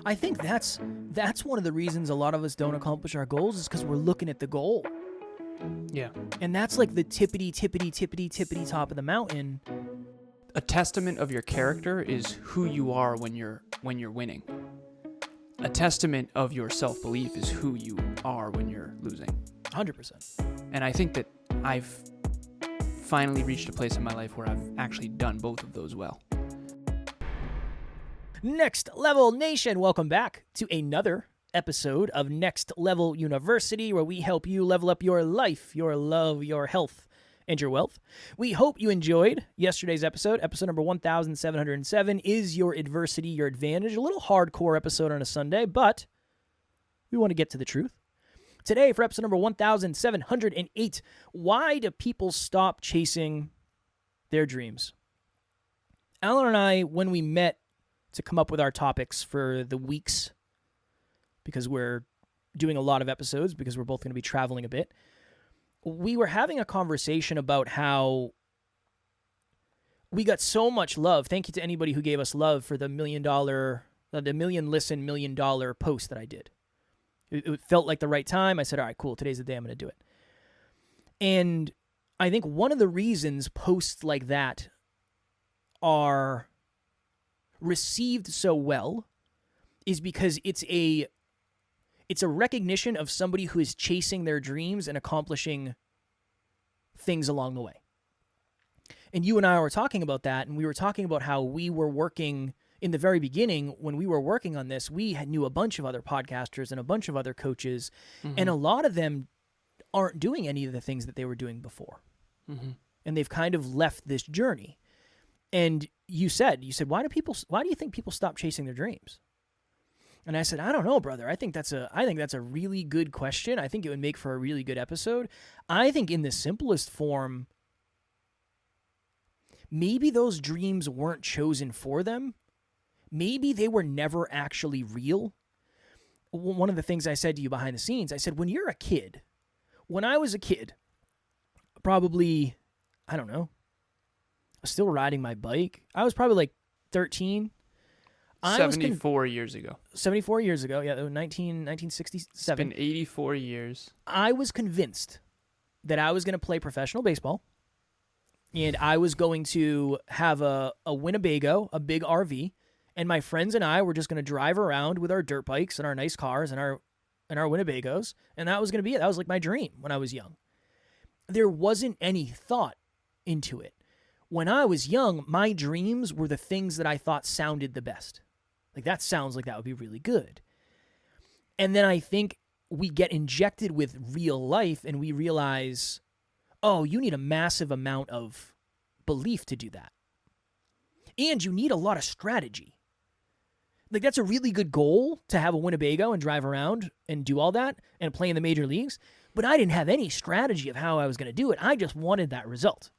I think that's one of the reasons a lot of us don't accomplish our goals is because we're looking at the goal. Yeah. And that's like the tippity top of the mountain. A testament of your character is who you are when you're winning. A testament of your self-belief is who you are when you're losing. 100%. And I think that I've finally reached a place in my life where I've actually done both of those well. Next Level Nation, welcome back to another episode of Next Level University, where we help you level up your life, your love, your health, and your wealth. We hope you enjoyed yesterday's episode. Episode number 1707 is Your Adversity, Your Advantage. A little hardcore episode on a Sunday, but we want to get to the truth. Today, for episode number 1708, why do people stop chasing their dreams? Alan and I, when we met to come up with our topics for the weeks, because we're doing a lot of episodes, because we're both going to be traveling a bit, we were having a conversation about how we got so much love. Thank you to anybody who gave us love for the million listen, $1 million post that I did. It felt like the right time. I said, all right, cool, today's the day I'm going to do it. And I think one of the reasons posts like that are received so well is because it's a recognition of somebody who is chasing their dreams and accomplishing things along the way. And you and I were talking about that, and we were talking about how we were working in the very beginning. When we were working on this, we knew a bunch of other podcasters and a bunch of other coaches, and a lot of them aren't doing any of the things that they were doing before. And they've kind of left this journey. And you said, why do you think people stop chasing their dreams? And I said, I don't know, brother. I think that's a really good question. I think it would make for a really good episode. I think in the simplest form, maybe those dreams weren't chosen for them. Maybe they were never actually real. One of the things I said to you behind the scenes, I said, when I was a kid, probably, I don't know, still riding my bike. I was probably like 13. 74 years ago. 74 years ago, yeah, 1967. It's been 84 years. I was convinced that I was going to play professional baseball, and I was going to have a Winnebago, a big RV, and my friends and I were just going to drive around with our dirt bikes and our nice cars and our Winnebagos, and that was going to be it. That was like my dream when I was young. There wasn't any thought into it. When I was young, my dreams were the things that I thought sounded the best. Like, that sounds like that would be really good. And then I think we get injected with real life and we realize, oh, you need a massive amount of belief to do that. And you need a lot of strategy. Like, that's a really good goal to have a Winnebago and drive around and do all that and play in the major leagues. But I didn't have any strategy of how I was going to do it. I just wanted that result.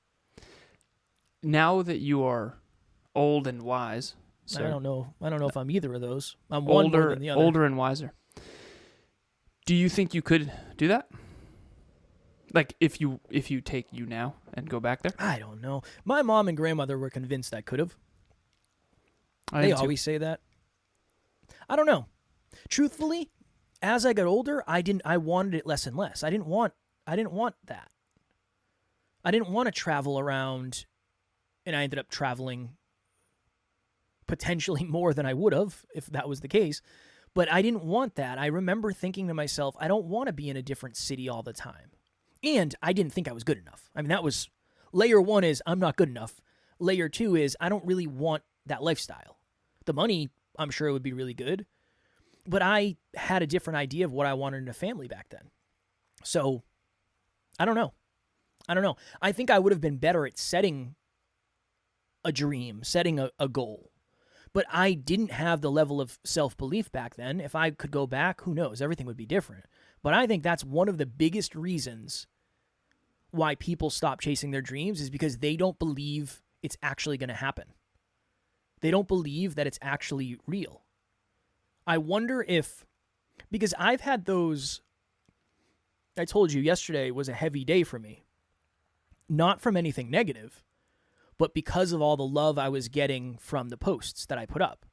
Now that you are old and wise, sir, I don't know if I'm either of those. I'm one more than the other. Older and wiser. Do you think you could do that? Like, if you take you now and go back there? I don't know. My mom and grandmother were convinced I could have. They always say that. I don't know. Truthfully, as I got older, I wanted it less and less. I didn't want that. I didn't want to travel around, and I ended up traveling potentially more than I would have if that was the case. But I didn't want that. I remember thinking to myself, I don't want to be in a different city all the time. And I didn't think I was good enough. I mean, that was layer one is I'm not good enough. Layer two is I don't really want that lifestyle. The money, I'm sure it would be really good. But I had a different idea of what I wanted in a family back then. So, I don't know. I think I would have been better at setting a dream, setting a goal. But I didn't have the level of self-belief back then. If I could go back, who knows? Everything would be different. But I think that's one of the biggest reasons why people stop chasing their dreams is because they don't believe it's actually going to happen. They don't believe that it's actually real. I wonder if, because I've had those, I told you yesterday was a heavy day for me. Not from anything negative, but because of all the love I was getting from the posts that I put up.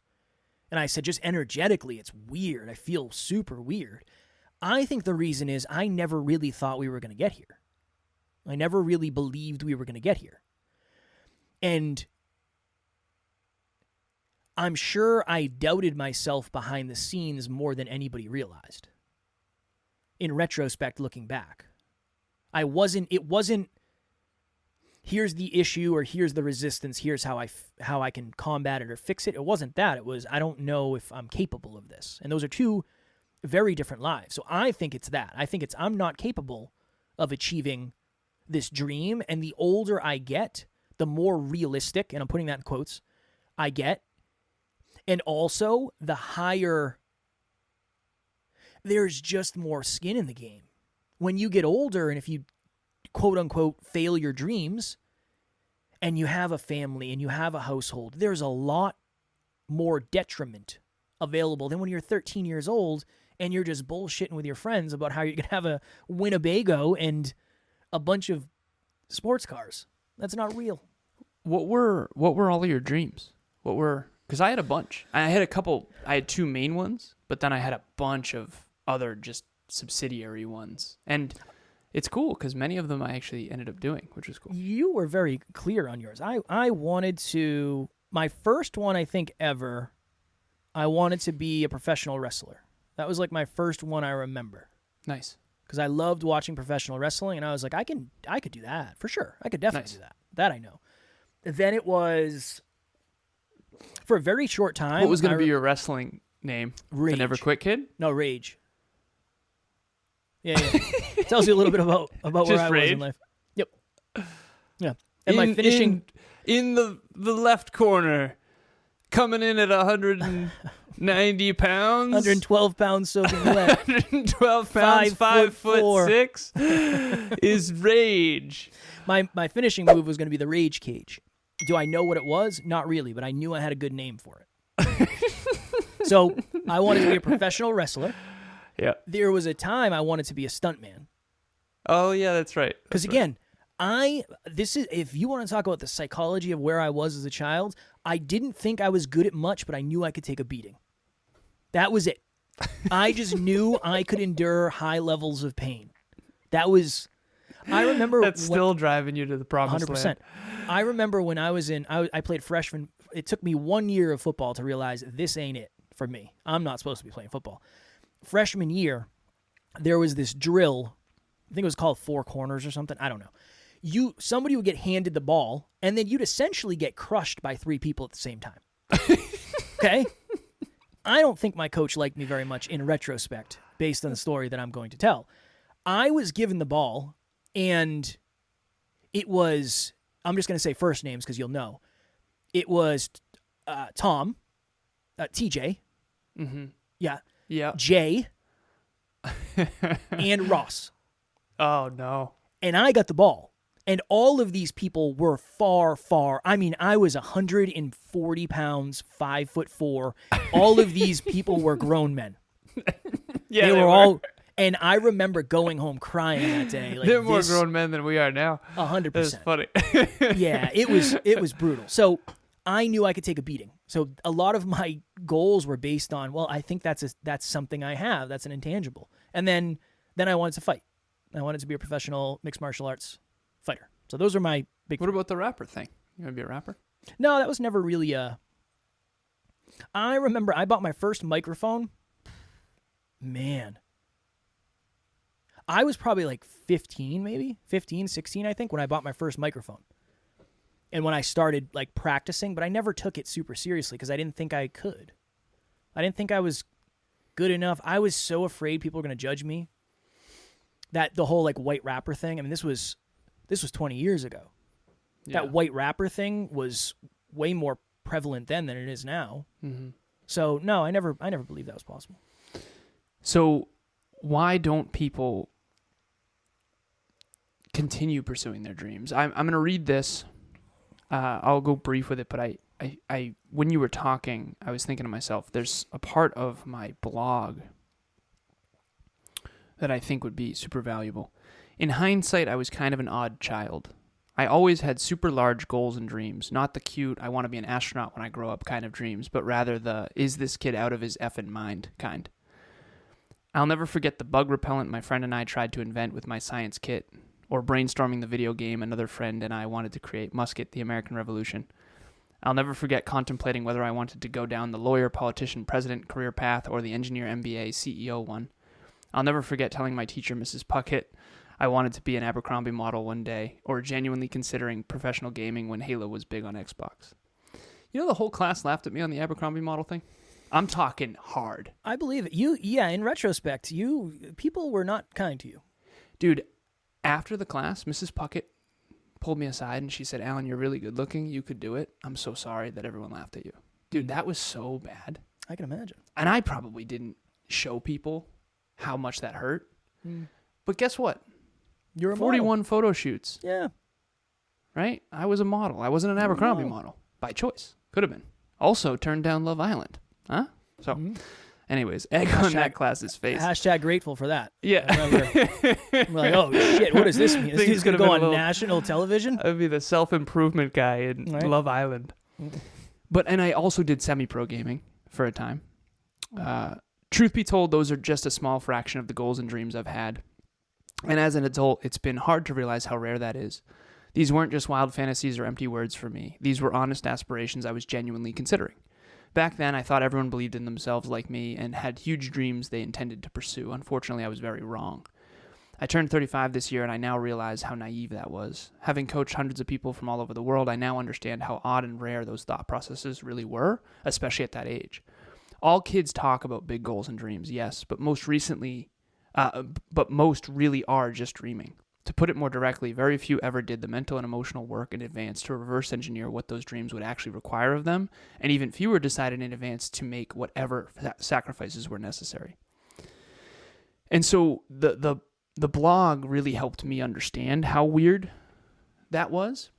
And I said, just energetically, it's weird. I feel super weird. I think the reason is I never really thought we were going to get here. I never really believed we were going to get here. And I'm sure I doubted myself behind the scenes more than anybody realized. In retrospect, looking back, it wasn't, here's the issue or here's the resistance, here's how I can combat it or fix it. It wasn't that. It was, I don't know if I'm capable of this. And those are two very different lives. So I think it's that. I think it's, I'm not capable of achieving this dream. And the older I get, the more realistic, and I'm putting that in quotes, I get. And also, the higher, there's just more skin in the game. When you get older, and if you, quote unquote, fail your dreams, and you have a family, and you have a household, there's a lot more detriment available than when you're 13 years old, and you're just bullshitting with your friends about how you're going to have a Winnebago and a bunch of sports cars. That's not real. What were all of your dreams? Because I had a bunch. I had two main ones, but then I had a bunch of other just subsidiary ones. And it's cool because many of them I actually ended up doing, which is cool. You were very clear on yours. I wanted to, my first one I think ever, I wanted to be a professional wrestler. That was like my first one I remember. Nice. Because I loved watching professional wrestling, and I was like, I could do that for sure. I could definitely do that. That I know. Then it was, for a very short time. What was going to be your wrestling name? Rage. The Never Quit Kid? No, Rage. Yeah. Tells you a little bit about where I was in life. Yep. Yeah. And my finishing in the left corner, coming in at 190 pounds. 112 pounds soaking wet. 112 pounds, 5'6", is Rage. My finishing move was going to be the Rage Cage. Do I know what it was? Not really, but I knew I had a good name for it. So I wanted to be a professional wrestler. Yeah. There was a time I wanted to be a stuntman. Oh yeah, that's right. Because again, if you want to talk about the psychology of where I was as a child, I didn't think I was good at much, but I knew I could take a beating. That was it. I just knew I could endure high levels of pain. I remember that's still driving you to the promised 100%. land. I remember when I was I played freshman. It took me 1 year of football to realize this ain't it for me. I'm not supposed to be playing football. Freshman year, there was this drill. I think it was called Four Corners or something. I don't know. Somebody would get handed the ball, and then you'd essentially get crushed by three people at the same time. Okay? I don't think my coach liked me very much in retrospect, based on the story that I'm going to tell. I was given the ball, and it was, I'm just going to say first names because you'll know. It was Tom, TJ, yeah, Jay, and Ross. Oh, no. And I got the ball. And all of these people were far, I mean, I was 140 pounds, 5'4". All of these people were grown men. Yeah, they were all, and I remember going home crying that day. Like, they're more grown men than we are now. 100%. That's funny. Yeah, it was brutal. So I knew I could take a beating. So a lot of my goals were based on, well, I think that's something I have. That's an intangible. And then I wanted to fight. I wanted to be a professional mixed martial arts fighter. So those are my big... What about the rapper thing? You want to be a rapper? No, that was never really I remember I bought my first microphone. Man. I was probably like 15, maybe? 15, 16, I think, when I bought my first microphone. And when I started like practicing, but I never took it super seriously because I didn't think I could. I didn't think I was good enough. I was so afraid people were going to judge me. That the whole like white rapper thing, I mean, this was 20 years ago. Yeah. That white rapper thing was way more prevalent then than it is now. Mm-hmm. So no, I never believed that was possible. So why don't people continue pursuing their dreams? I'm going to read this. I'll go brief with it, but I when you were talking, I was thinking to myself, there's a part of my blog that I think would be super valuable. In hindsight, I was kind of an odd child. I always had super large goals and dreams, not the cute, I want to be an astronaut when I grow up kind of dreams, but rather the, is this kid out of his effing mind kind. I'll never forget the bug repellent my friend and I tried to invent with my science kit, or brainstorming the video game another friend and I wanted to create, Musket, the American Revolution. I'll never forget contemplating whether I wanted to go down the lawyer, politician, president career path or the engineer, MBA, CEO one. I'll never forget telling my teacher, Mrs. Puckett, I wanted to be an Abercrombie model one day, or genuinely considering professional gaming when Halo was big on Xbox. You know, the whole class laughed at me on the Abercrombie model thing? I'm talking hard. I believe it. In retrospect, people were not kind to you. Dude, after the class, Mrs. Puckett pulled me aside and she said, Alan, you're really good looking. You could do it. I'm so sorry that everyone laughed at you. Dude, that was so bad. I can imagine. And I probably didn't show people how much that hurt. But guess what? You're a 41 model. photo shoots. Yeah. Right? I was a model. I wasn't an Abercrombie model. By choice. Could have been. Also turned down Love Island. Huh? So, anyways, egg on that class's face. Hashtag grateful for that. Yeah. I'm like, oh shit, what does this mean? This dude's going to go on national television? I'd be the self-improvement guy in Love Island. And I also did semi-pro gaming for a time. Truth be told, those are just a small fraction of the goals and dreams I've had. And as an adult, it's been hard to realize how rare that is. These weren't just wild fantasies or empty words for me. These were honest aspirations I was genuinely considering. Back then, I thought everyone believed in themselves like me and had huge dreams they intended to pursue. Unfortunately, I was very wrong. I turned 35 this year, and I now realize how naive that was. Having coached hundreds of people from all over the world, I now understand how odd and rare those thought processes really were, especially at that age. All kids talk about big goals and dreams, yes, but most really are just dreaming. To put it more directly, very few ever did the mental and emotional work in advance to reverse engineer what those dreams would actually require of them, and even fewer decided in advance to make whatever sacrifices were necessary. And so the blog really helped me understand how weird that was.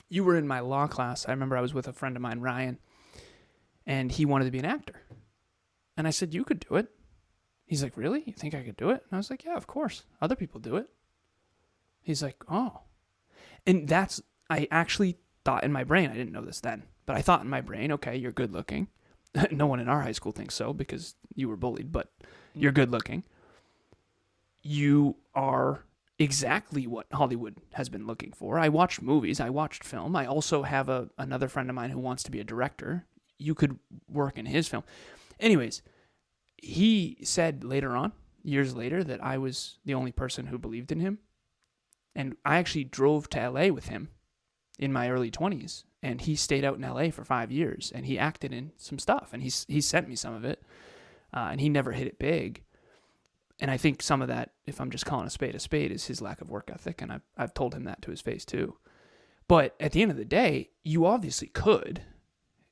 You were in my law class. I remember I was with a friend of mine, Ryan, and he wanted to be an actor. And I said, you could do it. He's like, really? You think I could do it? And I was like, yeah, of course. Other people do it. He's like, oh. And I actually thought in my brain, I didn't know this then, but I thought in my brain, okay, you're good looking. No one in our high school thinks so because you were bullied, but you're good looking. You are exactly what Hollywood has been looking for. I watched movies. I watched film. I also have another friend of mine who wants to be a director. You could work in his film. Anyways, he said later on, years later, that I was the only person who believed in him. And I actually drove to LA with him in my early 20s. And he stayed out in LA for 5 years. And he acted in some stuff. And he sent me some of it. And he never hit it big. And I think some of that, if I'm just calling a spade, is his lack of work ethic. And I've told him that to his face too. But at the end of the day, you obviously could.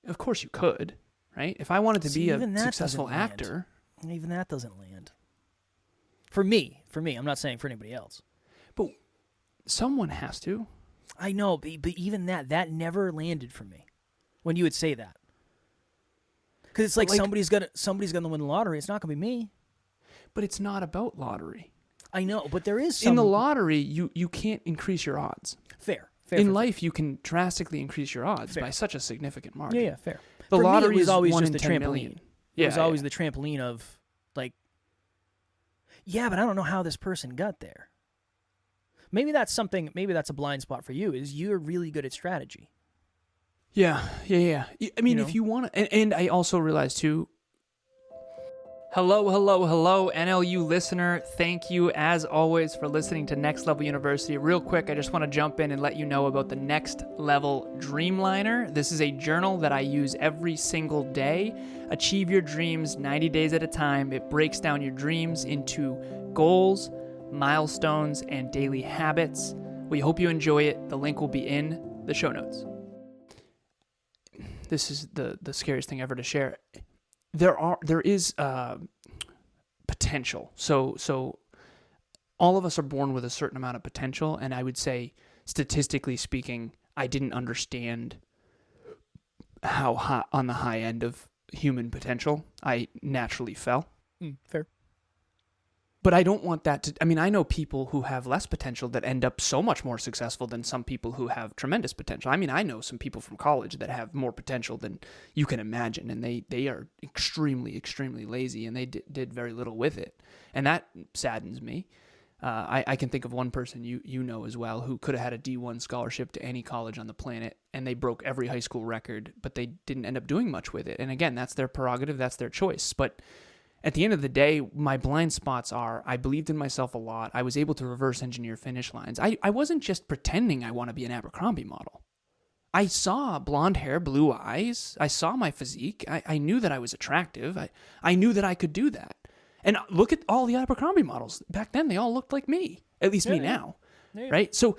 Of course you could, right? If I wanted to be a successful actor... Even that doesn't land. For me. I'm not saying for anybody else. But someone has to. I know, but even that never landed for me when you would say that. Because it's like somebody's gonna win the lottery. It's not gonna be me. But it's not about lottery. I know, but there is some... In the lottery, you can't increase your odds. Fair. In life, you can drastically increase your odds by such a significant margin. Yeah, fair. The for lottery me, it was always is just the 10 trampoline. million. It was always the trampoline of, like, yeah, but I don't know how this person got there. Maybe that's a blind spot for you, is you're really good at strategy. Yeah. I mean, if you want to, and I also realized too, hello, NLU listener. Thank you, as always, for listening to Next Level University. Real quick, I just want to jump in and let you know about the Next Level Dreamliner. This is a journal that I use every single day. Achieve your dreams 90 days at a time. It breaks down your dreams into goals, milestones, and daily habits. We hope you enjoy it. The link will be in the show notes. This is the scariest thing ever to share. There is potential. So all of us are born with a certain amount of potential, and I would say, statistically speaking, I didn't understand how high, on the high end of human potential I naturally fell. Fair. But I don't want that to, I mean, I know people who have less potential that end up so much more successful than some people who have tremendous potential. I mean, I know some people from college that have more potential than you can imagine, and they are extremely, extremely lazy, and they did very little with it. And that saddens me. I can think of one person you know as well who could have had a D1 scholarship to any college on the planet, and they broke every high school record, but they didn't end up doing much with it. And again, that's their prerogative, that's their choice. But at the end of the day, my blind spots are I believed in myself a lot. I was able to reverse engineer finish lines. I wasn't just pretending I want to be an Abercrombie model. I saw blonde hair, blue eyes. I saw my physique. I knew that I was attractive. I knew that I could do that. And look at all the Abercrombie models. Back then, they all looked like me. At least me now. Yeah. Right? So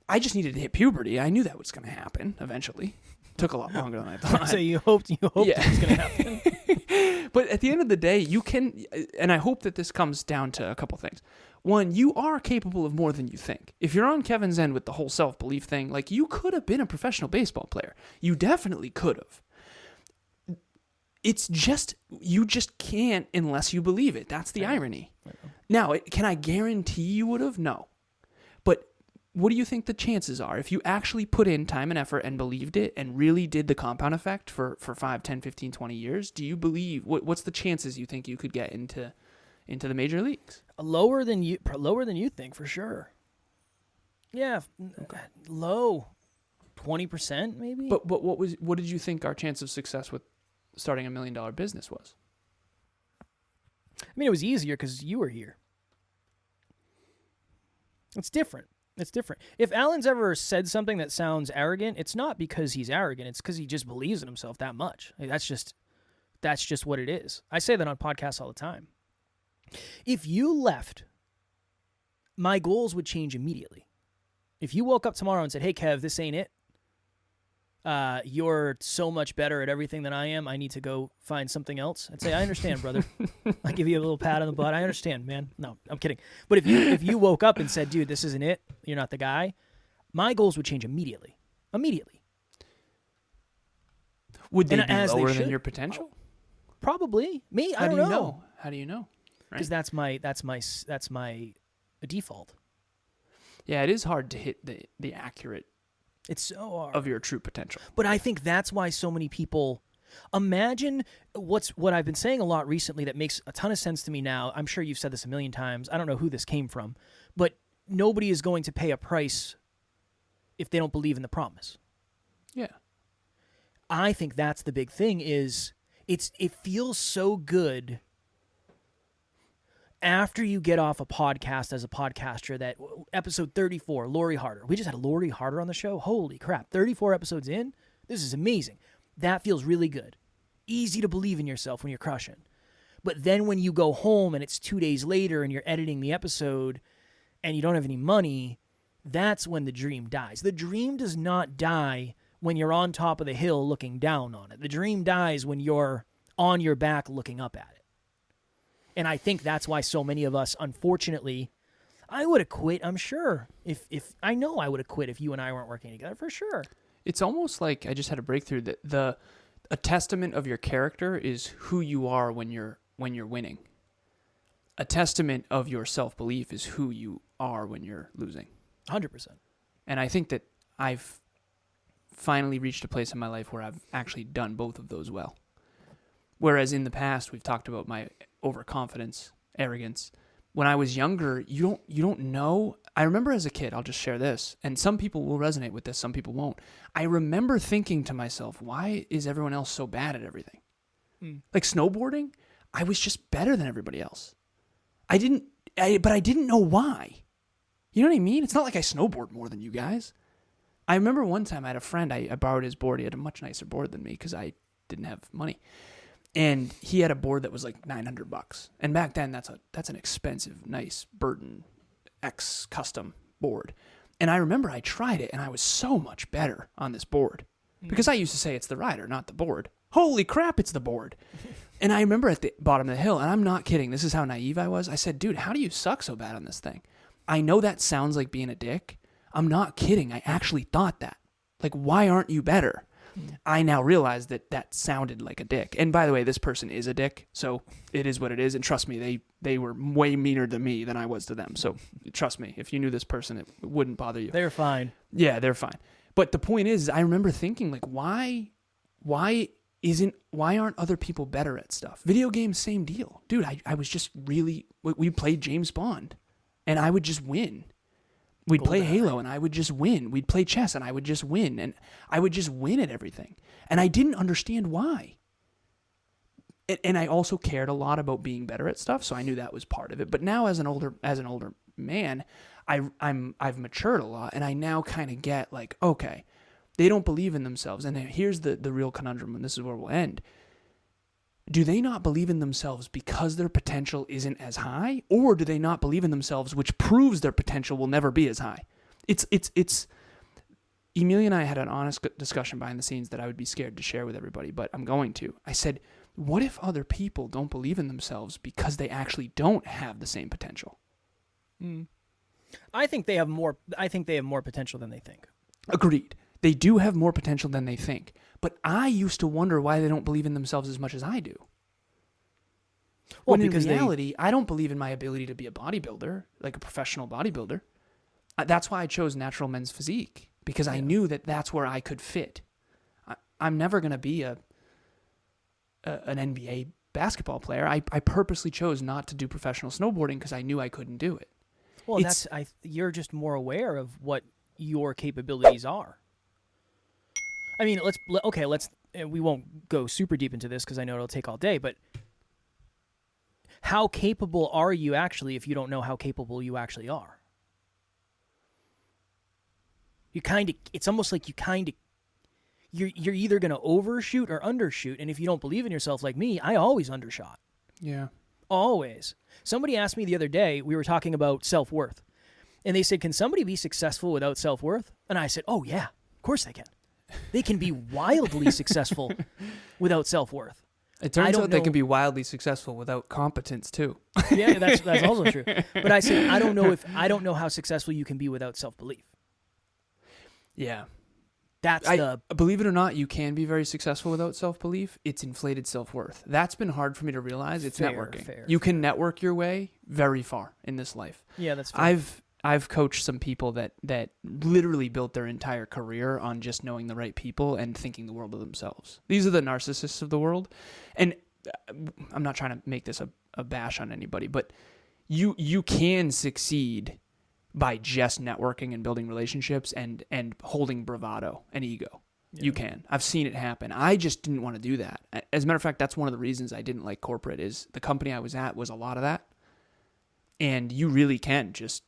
I just needed to hit puberty. I knew that was going to happen eventually. Took a lot longer than I thought. So you hoped it was going to happen. But at the end of the day, you can, and I hope that this comes down to a couple things. One, you are capable of more than you think. If you're on Kevin's end with the whole self-belief thing, like you could have been a professional baseball player. You definitely could have. It's just, you just can't unless you believe it. That's the irony. Now, can I guarantee you would have? No. But what do you think the chances are? If you actually put in time and effort and believed it and really did the compound effect for 5, 10, 15, 20 years, do you believe, what's the chances you think you could get into the major leagues? Lower than you think, for sure. Yeah, okay. Low. 20% maybe? But what did you think our chance of success with starting $1 million business was? I mean, it was easier because you were here. It's different. It's different. If Alan's ever said something that sounds arrogant, it's not because he's arrogant. It's because he just believes in himself that much. Like, that's just what it is. I say that on podcasts all the time. If you left, my goals would change immediately. If you woke up tomorrow and said, "Hey, Kev, this ain't it. You're so much better at everything than I am. I need to go find something else." I'd say, "I understand, brother." I give you a little pat on the butt. I understand, man. No, I'm kidding. But if you woke up and said, "Dude, this isn't it. You're not the guy," my goals would change immediately. Immediately. Would they be lower than your potential? Probably. Me, I don't know. How do you know? Because that's my default. Yeah, it is hard to hit the accurate. It's so hard. Of your true potential. But I think that's why so many people imagine what I've been saying a lot recently that makes a ton of sense to me now. I'm sure you've said this a million times. I don't know who this came from, but nobody is going to pay a price if they don't believe in the promise. Yeah. I think that's the big thing is it feels so good after you get off a podcast as a podcaster, that episode 34, Lori Harder. We just had Lori Harder on the show. Holy crap. 34 episodes in. This is amazing. That feels really good. Easy to believe in yourself when you're crushing. But then when you go home and it's 2 days later and you're editing the episode and you don't have any money, that's when the dream dies. The dream does not die when you're on top of the hill looking down on it. The dream dies when you're on your back looking up at it. And I think that's why so many of us, unfortunately, I would have quit, I'm sure. If I know I would have quit if you and I weren't working together, for sure. It's almost like I just had a breakthrough that a testament of your character is who you are when you're winning. A testament of your self-belief is who you are when you're losing. 100%. And I think that I've finally reached a place in my life where I've actually done both of those well. Whereas in the past, we've talked about my overconfidence, arrogance. When I was younger, you don't know. I remember as a kid, I'll just share this, and some people will resonate with this, some people won't. I remember thinking to myself, why is everyone else so bad at everything? Like snowboarding, I was just better than everybody else. But I didn't know why. You know what I mean? It's not like I snowboard more than you guys. I remember one time I had a friend, I borrowed his board. He had a much nicer board than me because I didn't have money. And he had a board that was like $900. And back then, that's an expensive, nice Burton X custom board. And I remember I tried it, and I was so much better on this board. Because I used to say it's the rider, not the board. Holy crap, it's the board. And I remember at the bottom of the hill, and I'm not kidding, this is how naive I was. I said, dude, how do you suck so bad on this thing? I know that sounds like being a dick. I'm not kidding. I actually thought that. Like, why aren't you better? I now realize that that sounded like a dick. And by the way, this person is a dick, so it is what it is. And trust me, they were way meaner to me than I was to them. So trust me, if you knew this person, it wouldn't bother you. They're fine. Yeah, they're fine. But the point is, I remember thinking, like, why aren't other people better at stuff? Video games, same deal. Dude, I was just really, we played James Bond, and I would just win. We'd play Halo, and I would just win. We'd play chess, and I would just win. And I would just win at everything. And I didn't understand why. And I also cared a lot about being better at stuff, so I knew that was part of it. But now, as an older man, I've matured a lot, and I now kind of get like, okay, they don't believe in themselves. And here's the real conundrum, and this is where we'll end. Do they not believe in themselves because their potential isn't as high, or do they not believe in themselves, which proves their potential will never be as high? It's Emilia and I had an honest discussion behind the scenes that I would be scared to share with everybody, but I'm going to. I said, what if other people don't believe in themselves because they actually don't have the same potential? I think they have more potential than they think. Agreed. They do have more potential than they think. But I used to wonder why they don't believe in themselves as much as I do. Well, when in reality, I don't believe in my ability to be a bodybuilder, like a professional bodybuilder. That's why I chose natural men's physique, because I knew that that's where I could fit. I'm never going to be an NBA basketball player. I purposely chose not to do professional snowboarding because I knew I couldn't do it. Well, you're just more aware of what your capabilities are. I mean, we won't go super deep into this because I know it'll take all day, but how capable are you actually if you don't know how capable you actually are? It's almost like you're either going to overshoot or undershoot, and if you don't believe in yourself like me, I always undershot. Yeah. Always. Somebody asked me the other day, we were talking about self-worth, and they said, can somebody be successful without self-worth? And I said, oh yeah, of course they can. They can be wildly successful without self-worth. It turns out they can be wildly successful without competence too. Yeah, that's also true. But I said, I don't know how successful you can be without self-belief. Yeah. Believe it or not, you can be very successful without self-belief. It's inflated self-worth. That's been hard for me to realize. It's networking. You can network your way very far in this life. Yeah, that's fair. I've coached some people that literally built their entire career on just knowing the right people and thinking the world of themselves. These are the narcissists of the world. And I'm not trying to make this a bash on anybody, but you can succeed by just networking and building relationships and holding bravado and ego. Yeah. You can. I've seen it happen. I just didn't want to do that. As a matter of fact, that's one of the reasons I didn't like corporate is the company I was at was a lot of that. And you really can just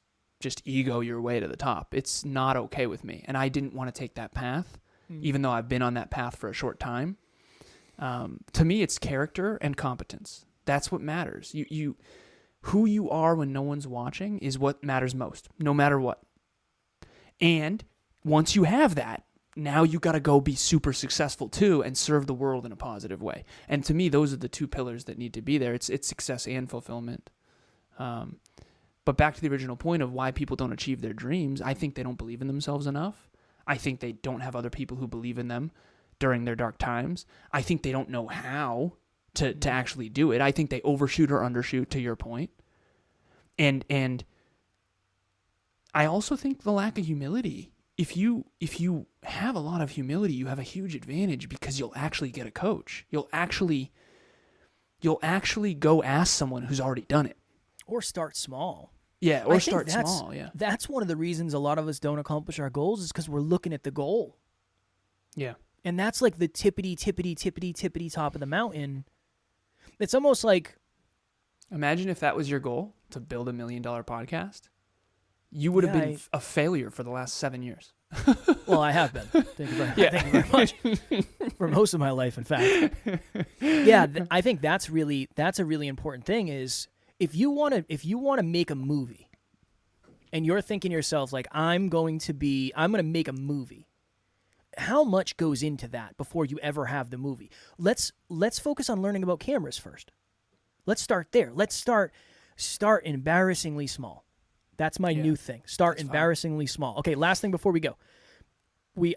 ego your way to the top. It's not okay with me. And I didn't want to take that path, even though I've been on that path for a short time. To me, it's character and competence. That's what matters. Who you are when no one's watching is what matters most, no matter what. And once you have that, now you got to go be super successful too and serve the world in a positive way. And to me, those are the two pillars that need to be there. It's success and fulfillment. But back to the original point of why people don't achieve their dreams, I think they don't believe in themselves enough. I think they don't have other people who believe in them during their dark times. I think they don't know how to actually do it. I think they overshoot or undershoot, to your point. And I also think the lack of humility. If you have a lot of humility, you have a huge advantage because you'll actually get a coach. You'll actually go ask someone who's already done it. Or start small. Yeah, or start small, yeah. That's one of the reasons a lot of us don't accomplish our goals is because we're looking at the goal. Yeah. And that's like the tippity top of the mountain. It's almost like... Imagine if that was your goal, to build $1 million podcast. You would have been a failure for the last 7 years. Well, I have been. Thank you very much. For most of my life, in fact. Yeah, I think that's a really important thing is... If you want to make a movie and you're thinking to yourself like I'm going to make a movie, how much goes into that before you ever have the movie? Let's focus on learning about cameras first. Let's start there. Let's start embarrassingly small. That's my new thing. Start embarrassingly small. Okay, last thing before we go.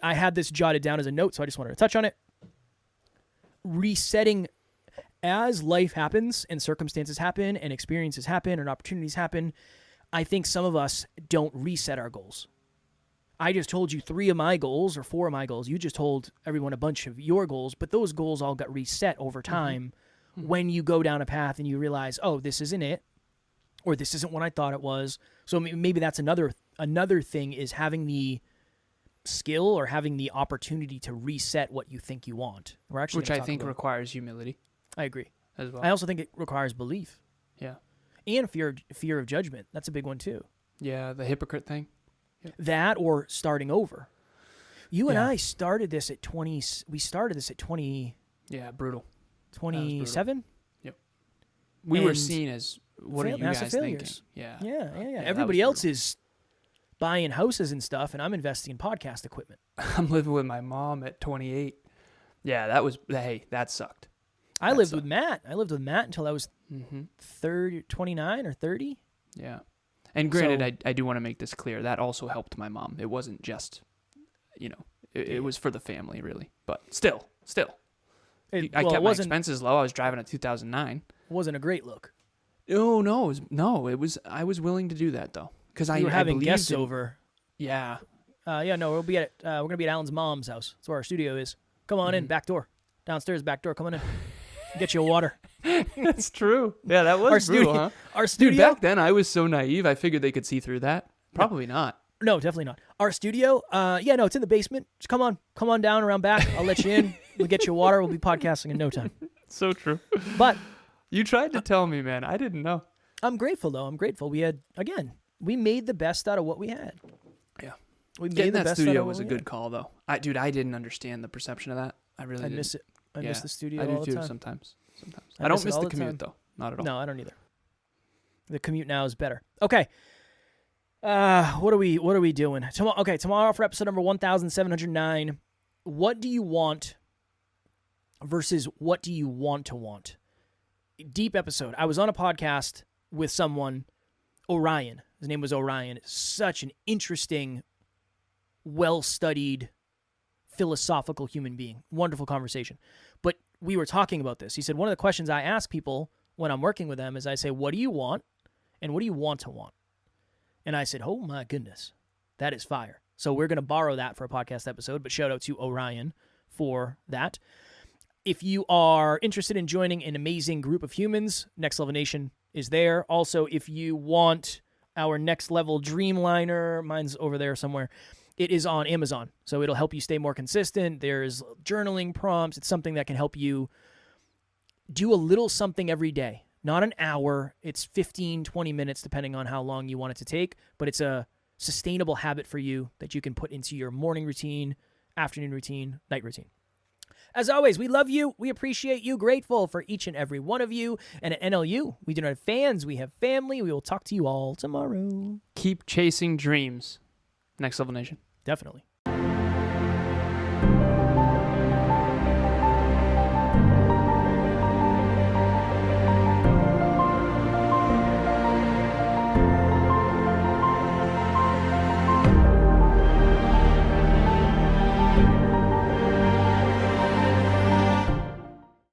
I had this jotted down as a note, so I just wanted to touch on it. Resetting as life happens and circumstances happen and experiences happen and opportunities happen, I think some of us don't reset our goals. I just told you 3 of my goals or 4 of my goals. You just told everyone a bunch of your goals, but those goals all got reset over time when you go down a path and you realize, oh, this isn't it, or this isn't what I thought it was. So maybe that's another thing, is having the skill or having the opportunity to reset what you think you want. We're actually Which I think requires humility. I agree. As well. I also think it requires belief. Yeah. And fear of judgment. That's a big one too. Yeah, the hypocrite thing. Yep. That or starting over. You and I started this at 20. We started this at 20. Yeah, brutal. 27? Yep. We were seen as, what are you guys failures. thinking? Yeah. Everybody else is buying houses and stuff, and I'm investing in podcast equipment. I'm living with my mom at 28. Yeah, that sucked. I lived with Matt until I was 29 or 30. Yeah. And granted, I do want to make this clear. That also helped my mom. It wasn't just, it was for the family, really. But still. I kept my expenses low. I was driving a 2009. It wasn't a great look. Oh, no. I was willing to do that, though. Because we were having guests over. Yeah. We're going to be at Alan's mom's house. That's where our studio is. Come on in, back door. Downstairs, back door. Come on in. Get you a water. That's true. Yeah, that was our brutal, studio, huh? Our studio. Dude, back then I was so naive. I figured they could see through that. Probably not. No, definitely not. Our studio, it's in the basement. Just come on down around back. I'll let you in. We'll get you water. We'll be podcasting in no time. So true. But you tried to tell me, man. I didn't know. I'm grateful, though. We made the best out of what we had. Yeah. Getting that studio was a good call, though. I didn't understand the perception of that. I really didn't. Miss it. I miss the studio all the time. I do too sometimes. I don't miss the commute, though. Not at all. No, I don't either. The commute now is better. Okay. What are we doing? Tomorrow for episode number 1709. What do you want versus what do you want to want? Deep episode. I was on a podcast with someone, Orion. His name was Orion. Such an interesting, well-studied, philosophical human being. Wonderful conversation. But we were talking about this. He said, one of the questions I ask people when I'm working with them is I say, what do you want and what do you want to want? And I said, oh my goodness, that is fire. So we're going to borrow that for a podcast episode, but shout out to Orion for that. If you are interested in joining an amazing group of humans, Next Level Nation is there. Also, if you want our Next Level Dreamliner, mine's over there somewhere, it is on Amazon, so it'll help you stay more consistent. There's journaling prompts. It's something that can help you do a little something every day. Not an hour. It's 15, 20 minutes, depending on how long you want it to take, but it's a sustainable habit for you that you can put into your morning routine, afternoon routine, night routine. As always, we love you. We appreciate you. Grateful for each and every one of you. And at NLU, we do not have fans. We have family. We will talk to you all tomorrow. Keep chasing dreams. Next Level Nation. Definitely.